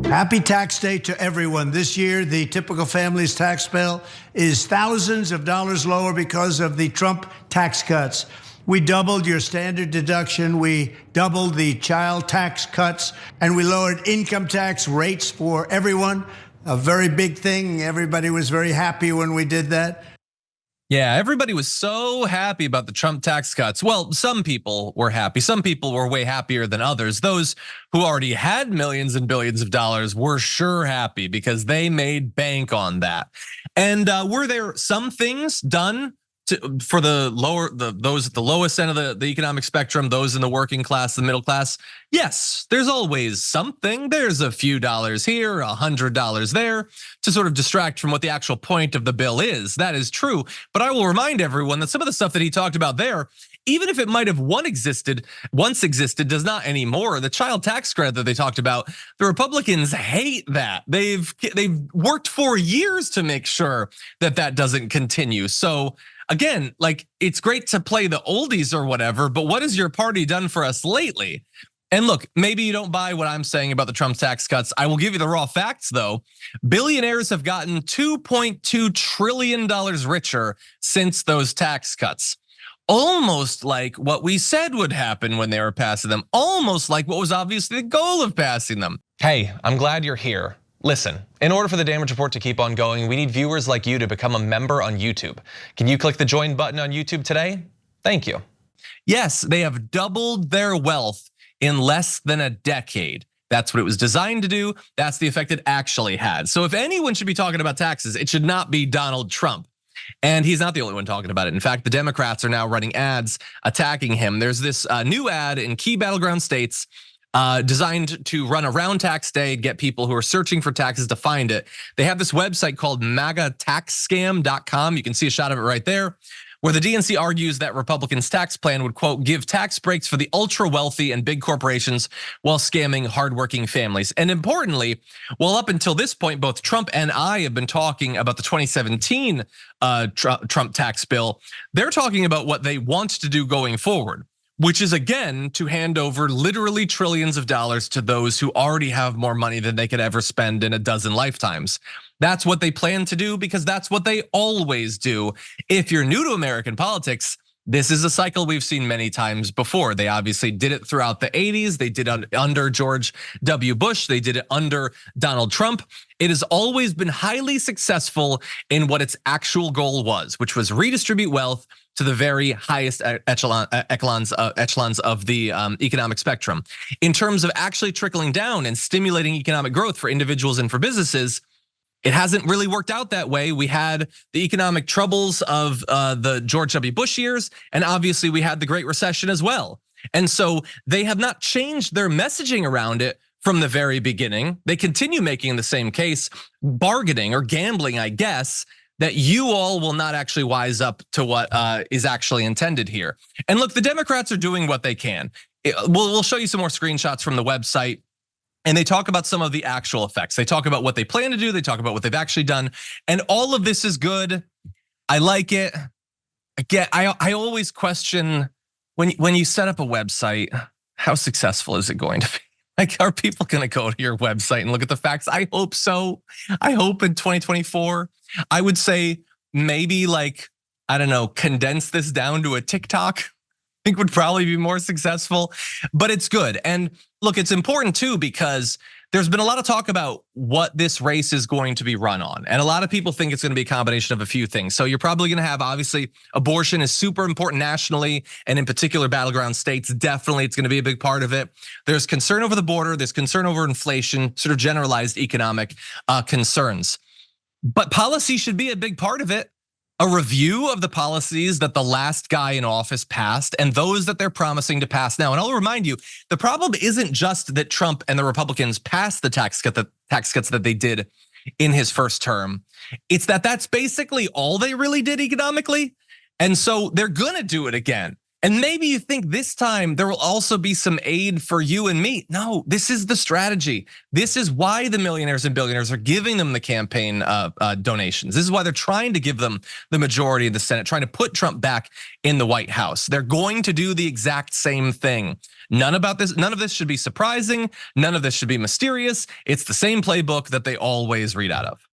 Happy tax day to everyone. This year, the typical family's tax bill is thousands of dollars lower because of the Trump tax cuts. We doubled your standard deduction, we doubled the child tax cuts, and we lowered income tax rates for everyone. A very big thing. Everybody was very happy when we did that. Yeah, everybody was so happy about the Trump tax cuts. Well, some people were happy. Some people were way happier than others. Those who already had millions and billions of dollars were sure happy because they made bank on that. And were there some things done for those at the lowest end of the economic spectrum, those in the working class, the middle class? Yes, there's always something. There's a few dollars here, $100 there to sort of distract from what the actual point of the bill is. That is true. But I will remind everyone that some of the stuff that he talked about there, even if it might have once existed, does not anymore. The child tax credit that they talked about, the Republicans hate that. They've worked for years to make sure that that doesn't continue. So again, like, it's great to play the oldies or whatever, but what has your party done for us lately? And look, maybe you don't buy what I'm saying about the Trump tax cuts. I will give you the raw facts though. Billionaires have gotten $2.2 trillion richer since those tax cuts. Almost like what we said would happen when they were passing them. Almost like what was obviously the goal of passing them. Hey, I'm glad you're here. Listen, in order for the Damage Report to keep on going, we need viewers like you to become a member on YouTube. Can you click the join button on YouTube today? Thank you. Yes, they have doubled their wealth in less than a decade. That's what it was designed to do. That's the effect it actually had. So if anyone should be talking about taxes, it should not be Donald Trump. And he's not the only one talking about it. In fact, the Democrats are now running ads attacking him. There's this new ad in key battleground states designed to run around tax day, get people who are searching for taxes to find it. They have this website called MAGAtaxscam.com. You can see a shot of it right there, where the DNC argues that Republicans' tax plan would, quote, give tax breaks for the ultra wealthy and big corporations while scamming hardworking families. And importantly, well, up until this point, both Trump and I have been talking about the 2017 Trump tax bill. They're talking about what they want to do going forward, which is again to hand over literally trillions of dollars to those who already have more money than they could ever spend in a dozen lifetimes. That's what they plan to do because that's what they always do. If you're new to American politics, this is a cycle we've seen many times before. They obviously did it throughout the 80s. They did it under George W. Bush. They did it under Donald Trump. It has always been highly successful in what its actual goal was, which was redistribute wealth to the very highest echelons of the economic spectrum. In terms of actually trickling down and stimulating economic growth for individuals and for businesses, it hasn't really worked out that way. We had the economic troubles of the George W. Bush years, and obviously we had the Great Recession as well. And so they have not changed their messaging around it from the very beginning. They continue making the same case, bargaining or gambling, I guess, that you all will not actually wise up to what is actually intended here. And look, the Democrats are doing what they can. We'll show you some more screenshots from the website. And they talk about some of the actual effects. They talk about what they plan to do. They talk about what they've actually done. And all of this is good. I like it. Again, I always question when you set up a website, how successful is it going to be? Like, are people going to go to your website and look at the facts? I hope so. I hope in 2024, I would say maybe like, I don't know, condense this down to a TikTok. I think would probably be more successful, but it's good. And look, it's important too, because there's been a lot of talk about what this race is going to be run on. And a lot of people think it's going to be a combination of a few things. So you're probably going to have, obviously, abortion is super important nationally, and in particular battleground states, definitely it's going to be a big part of it. There's concern over the border, there's concern over inflation, sort of generalized economic concerns. But policy should be a big part of it. A review of the policies that the last guy in office passed and those that they're promising to pass now. And I'll remind you, the problem isn't just that Trump and the Republicans passed the tax cuts that they did in his first term. It's that that's basically all they really did economically. And so they're gonna do it again. And maybe you think this time there will also be some aid for you and me. No, this is the strategy. This is why the millionaires and billionaires are giving them the campaign donations. This is why they're trying to give them the majority of the Senate, trying to put Trump back in the White House. They're going to do the exact same thing. None of this should be surprising. None of this should be mysterious. It's the same playbook that they always read out of.